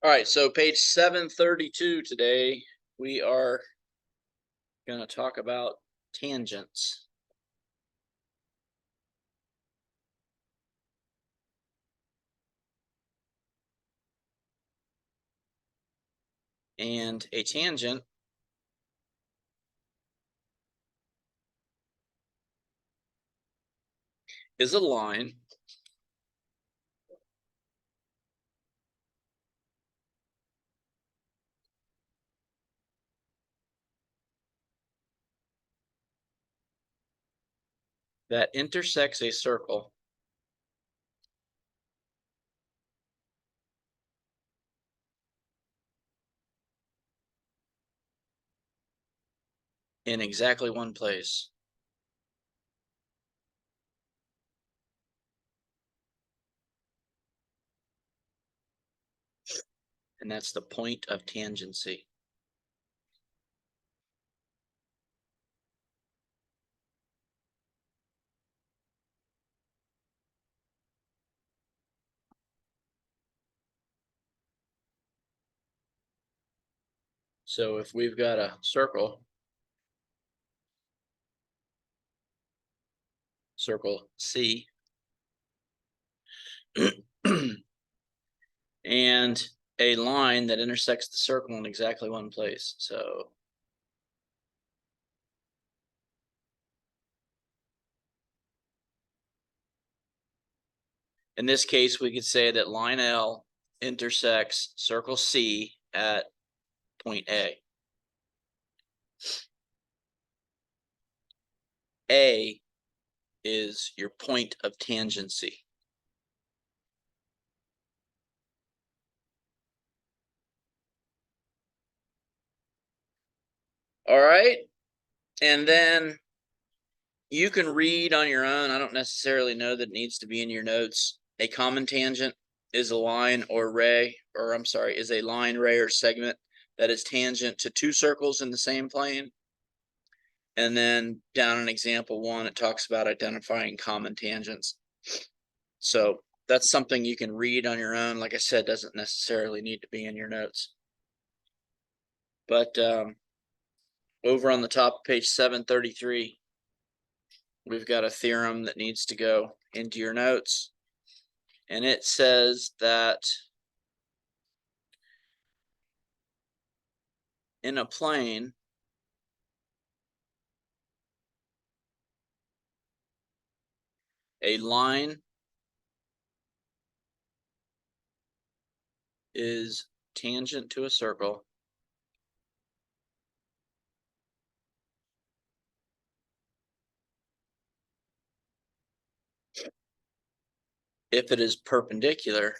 All right, so page 732 today, we are going to talk about tangents. And a tangent is a line that intersects a circle in exactly one place. And that's the point of tangency. So if we've got a circle C, and a line that intersects the circle in exactly one place. So in this case, we could say that line L intersects circle C at point A. A is your point of tangency. All right. And then you can read on your own. I don't necessarily know that it needs to be in your notes. A common tangent is a line or ray, or I'm sorry, is a line, ray, or segment that is tangent to two circles in the same plane. And then down in example 1, it talks about identifying common tangents. So that's something you can read on your own. Like I said, doesn't necessarily need to be in your notes. But over on the top of page 733, we've got a theorem that needs to go into your notes. And it says that in a plane, a line is tangent to a circle if it is perpendicular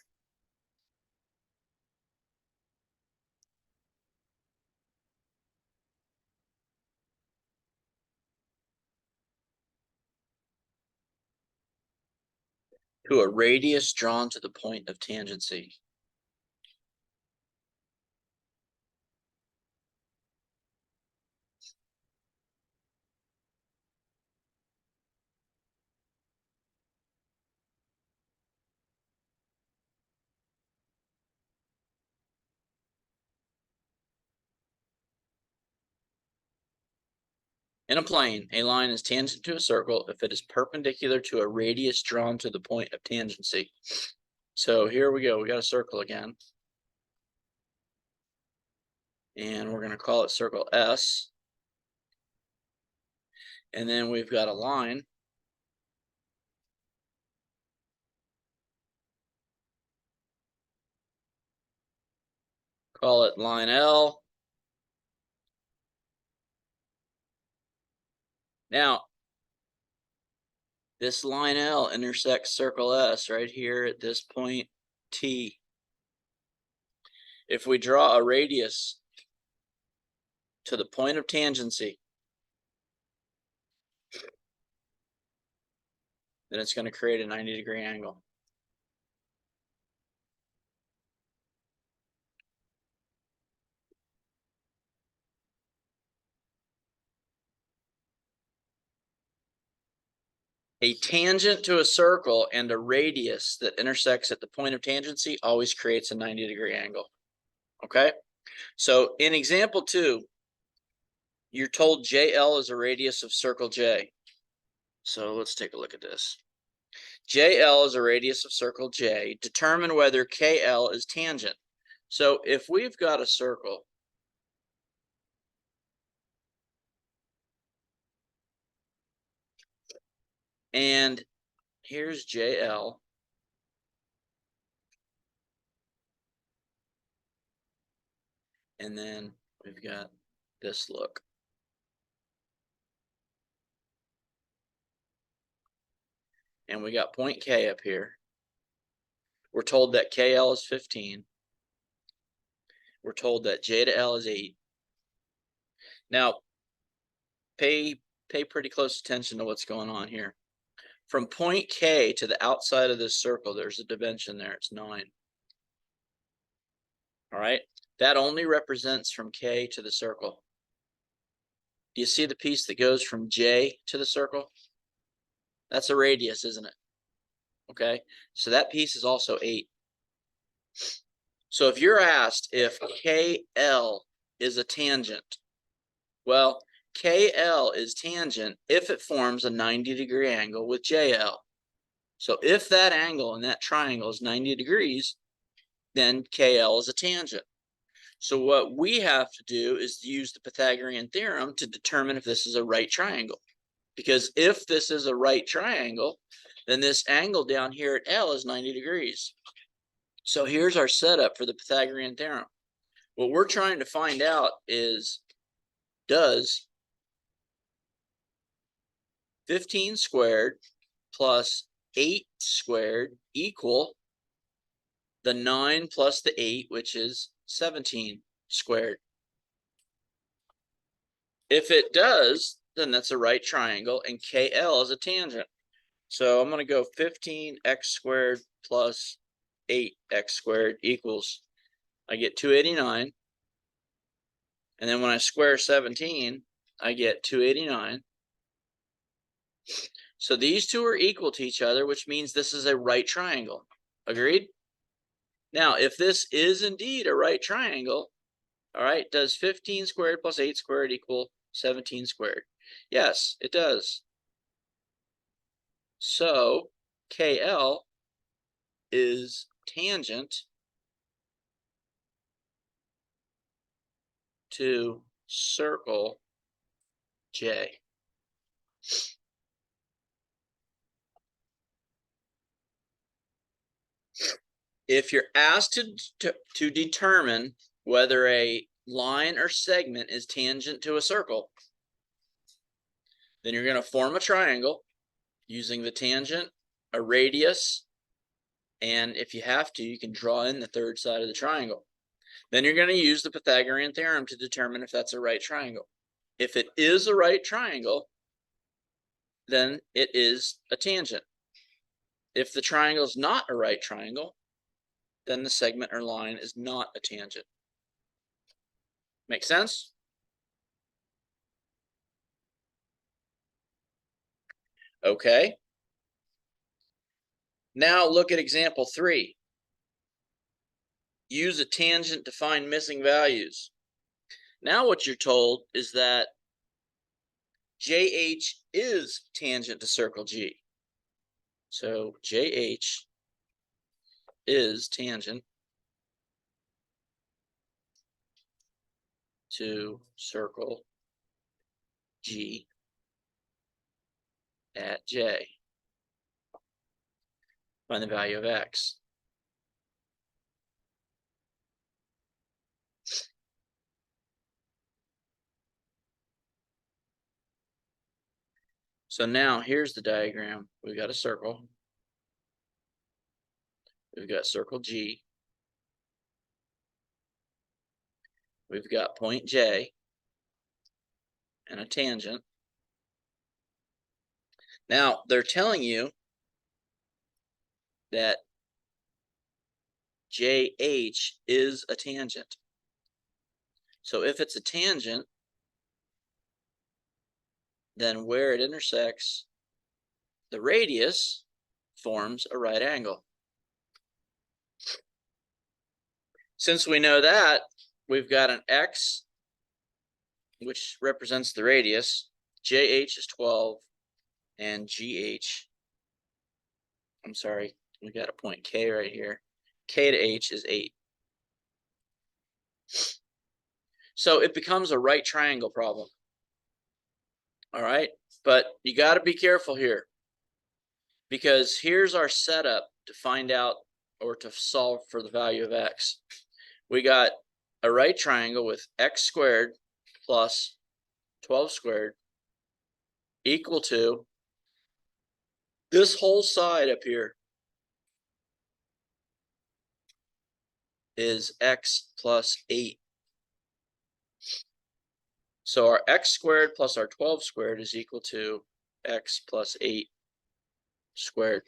to a radius drawn to the point of tangency. In a plane, a line is tangent to a circle if it is perpendicular to a radius drawn to the point of tangency. So here we go. We got a circle again. And we're going to call it circle S. And then we've got a line. Call it line L. Now, this line L intersects circle S right here at this point T. If we draw a radius to the point of tangency, then it's going to create a 90-degree angle. A tangent to a circle and a radius that intersects at the point of tangency always creates a 90-degree angle. Okay, so in example 2, you're told JL is a radius of circle J. So let's take a look at this. JL is a radius of circle J. Determine whether KL is tangent. So if we've got a circle, and here's JL, and then we've got this look. And we got point K up here. We're told that KL is 15. We're told that J to L is 8. Now, pay pretty close attention to what's going on here. From point K to the outside of this circle, there's a dimension there. It's 9. All right. That only represents from K to the circle. Do you see the piece that goes from J to the circle? That's a radius, isn't it? Okay. So that piece is also 8. So if you're asked if KL is a tangent, well, KL is tangent if it forms a 90-degree angle with JL. So if that angle in that triangle is 90 degrees, then KL is a tangent. So what we have to do is use the Pythagorean theorem to determine if this is a right triangle. Because if this is a right triangle, then this angle down here at L is 90 degrees. So here's our setup for the Pythagorean theorem. What we're trying to find out is, does 15 squared plus 8 squared equal the 9 plus the 8, which is 17 squared? If it does, then that's a right triangle, and KL is a tangent. So I'm going to go 15x squared plus 8x squared equals, I get 289. And then when I square 17, I get 289. So these two are equal to each other, which means this is a right triangle. Agreed? Now, if this is indeed a right triangle, all right, does 15 squared plus 8 squared equal 17 squared? Yes, it does. So KL is tangent to circle J. If you're asked to determine whether a line or segment is tangent to a circle, then you're going to form a triangle using the tangent, a radius, and if you have to, you can draw in the third side of the triangle. Then you're going to use the Pythagorean theorem to determine if that's a right triangle. If it is a right triangle, then it is a tangent. If the triangle is not a right triangle, then the segment or line is not a tangent. Make sense? Okay. Now look at example 3. Use a tangent to find missing values. Now what you're told is that JH is tangent to circle G. So JH is tangent to circle G at J. Find the value of X. So now here's the diagram. We've got a circle. We've got circle G. We've got point J and a tangent. Now they're telling you that JH is a tangent. So if it's a tangent, then where it intersects the radius forms a right angle. Since we know that, we've got an X, which represents the radius. JH is 12, and GH, I'm sorry, we got a point K right here. K to H is 8. So it becomes a right triangle problem. All right, but you got to be careful here, because here's our setup to find out or to solve for the value of X. We got a right triangle with X squared plus 12 squared equal to this whole side up here is X plus 8. So our X squared plus our 12 squared is equal to X plus 8 squared.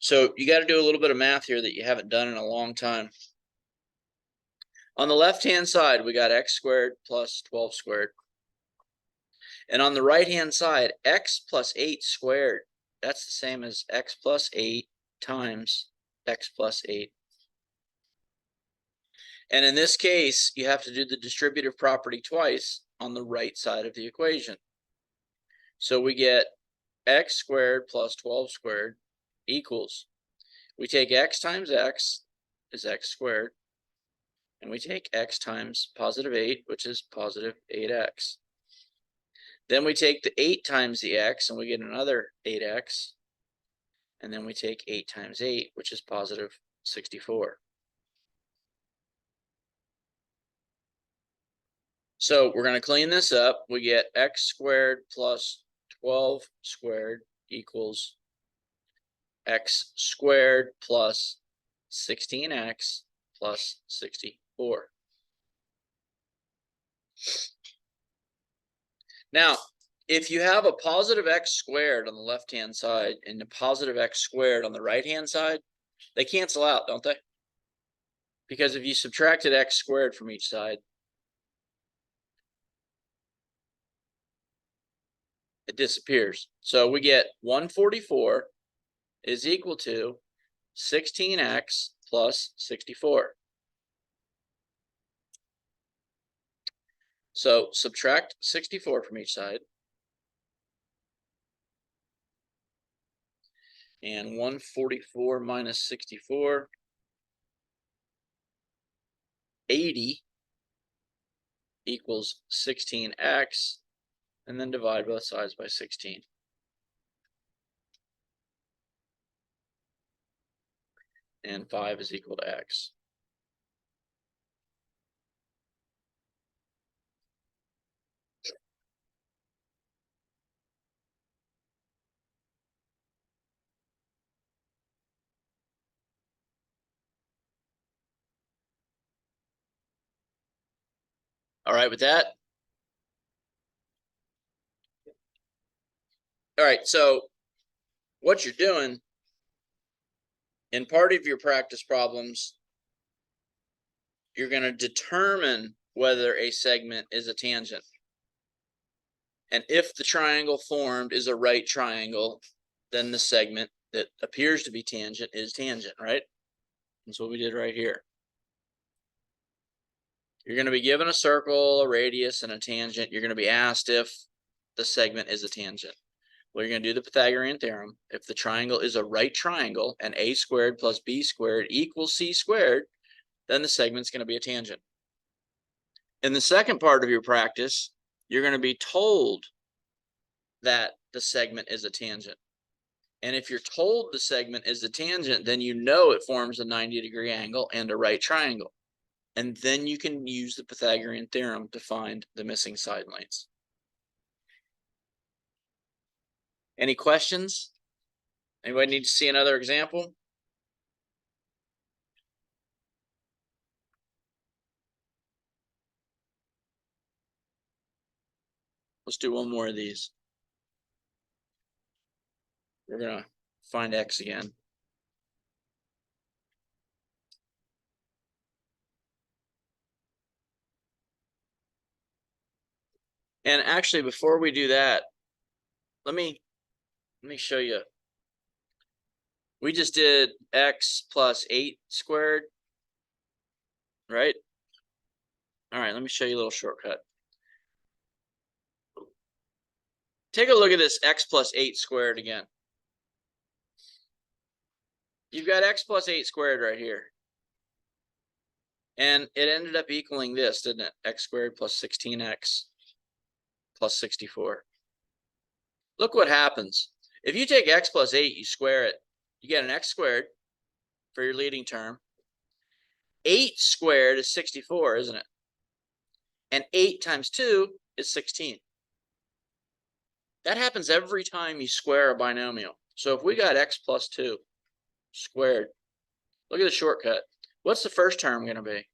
So you got to do a little bit of math here that you haven't done in a long time. On the left-hand side, we got X squared plus 12 squared. And on the right-hand side, X plus 8 squared, that's the same as X plus 8 times X plus 8. And in this case, you have to do the distributive property twice on the right side of the equation. So we get X squared plus 12 squared equals, we take X times X is X squared, and we take X times positive 8, which is positive 8X. Then we take the 8 times the X, and we get another 8X. And then we take 8 times 8, which is positive 64. So we're going to clean this up. We get X squared plus 12 squared equals X squared plus 16X plus 64. Now, if you have a positive X squared on the left-hand side and a positive X squared on the right-hand side, they cancel out, don't they? Because if you subtracted X squared from each side, it disappears. So we get 144 is equal to 16X plus 64. So subtract 64 from each side. And 144 minus 64, 80 equals 16X, and then divide both sides by 16. And 5 is equal to X. All right with that? All right, so what you're doing in part of your practice problems, you're going to determine whether a segment is a tangent. And if the triangle formed is a right triangle, then the segment that appears to be tangent is tangent, right? That's what we did right here. You're going to be given a circle, a radius, and a tangent. You're going to be asked if the segment is a tangent. Well, you're going to do the Pythagorean theorem. If the triangle is a right triangle and a squared plus b squared equals c squared, then the segment's going to be a tangent. In the second part of your practice, you're going to be told that the segment is a tangent. And if you're told the segment is a tangent, then you know it forms a 90-degree angle and a right triangle. And then you can use the Pythagorean theorem to find the missing side lengths. Any questions? Anybody need to see another example? Let's do one more of these. We're going to find X again. And actually, before we do that, let me show you. We just did X plus 8 squared. right? All right, let me show you a little shortcut. Take a look at this x plus 8 squared again. You've got x plus 8 squared right here. And it ended up equaling this, didn't it? X squared plus 16x plus 64. Look what happens. If you take x plus 8, you square it, you get an x squared for your leading term. 8 squared is 64, isn't it? And 8 times 2 is 16. That happens every time you square a binomial. So if we got x plus 2 squared, look at the shortcut. What's the first term going to be?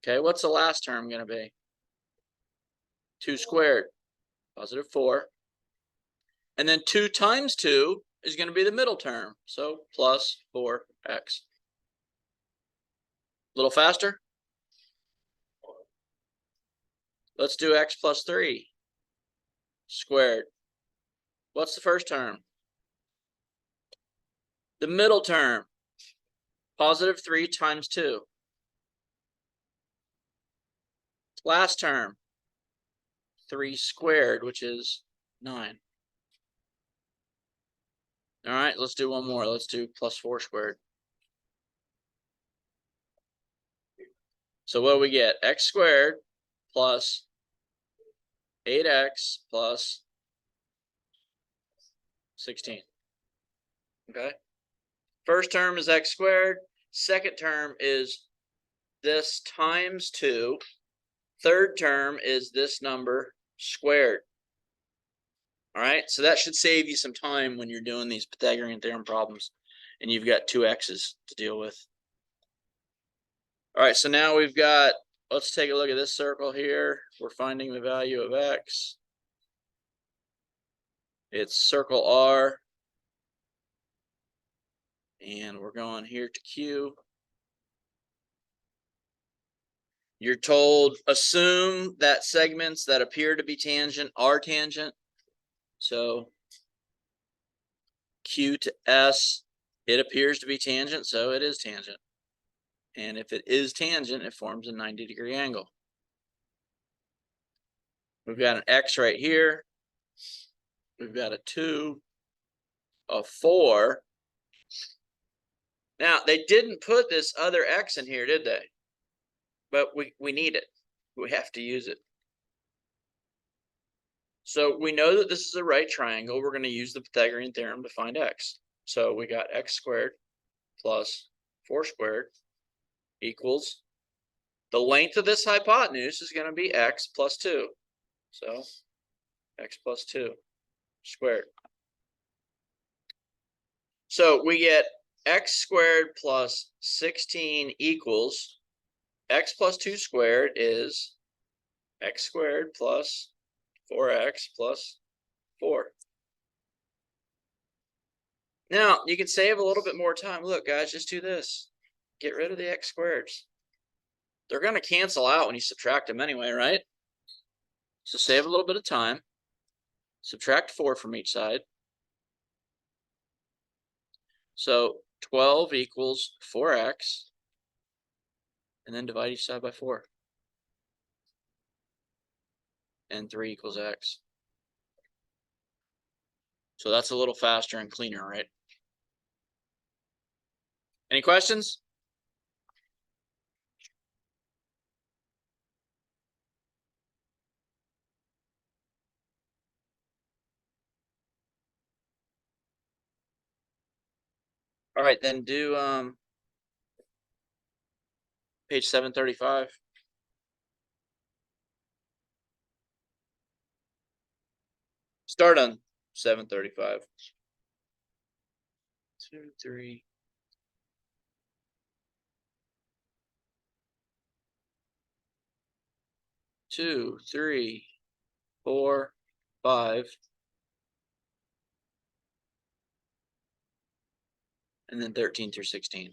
Okay, what's the last term going to be? 2 squared, positive 4. And then 2 times 2 is going to be the middle term. So plus 4x. A little faster? Let's do x plus 3 squared. What's the first term? The middle term. Positive 3 times 2. Last term. 3 squared, which is 9. All right, let's do one more. Let's do plus 4 squared. So what do we get? X squared plus 8x plus 16. Okay. First term is x squared. Second term is this times 2. Third term is this number squared. All right, so that should save you some time when you're doing these Pythagorean theorem problems and you've got 2 x's to deal with. All right, so now we've got, let's take a look at this circle here. We're finding the value of x. It's circle R. And we're going here to Q. You're told assume that segments that appear to be tangent are tangent. So Q to S, it appears to be tangent, so it is tangent. And if it is tangent, it forms a 90-degree angle. We've got an X right here. We've got a 2, a 4. Now, they didn't put this other X in here, did they? But we need it. We have to use it. So we know that this is a right triangle. We're going to use the Pythagorean theorem to find x. So we got x squared plus 4 squared equals the length of this hypotenuse is going to be x plus 2. So x plus 2 squared. So we get x squared plus 16 equals x plus 2 squared is x squared plus 4x plus 4. Now, you can save a little bit more time. Look, guys, just do this. Get rid of the x squareds. They're going to cancel out when you subtract them anyway, right? So save a little bit of time. Subtract 4 from each side. So 12 equals 4x. And then divide each side by 4. And 3 equals x. So that's a little faster and cleaner, right? Any questions? All right, then do page 735. Start on 735. 2, 3. Two, 3, 4, 5, and then 13 through 16.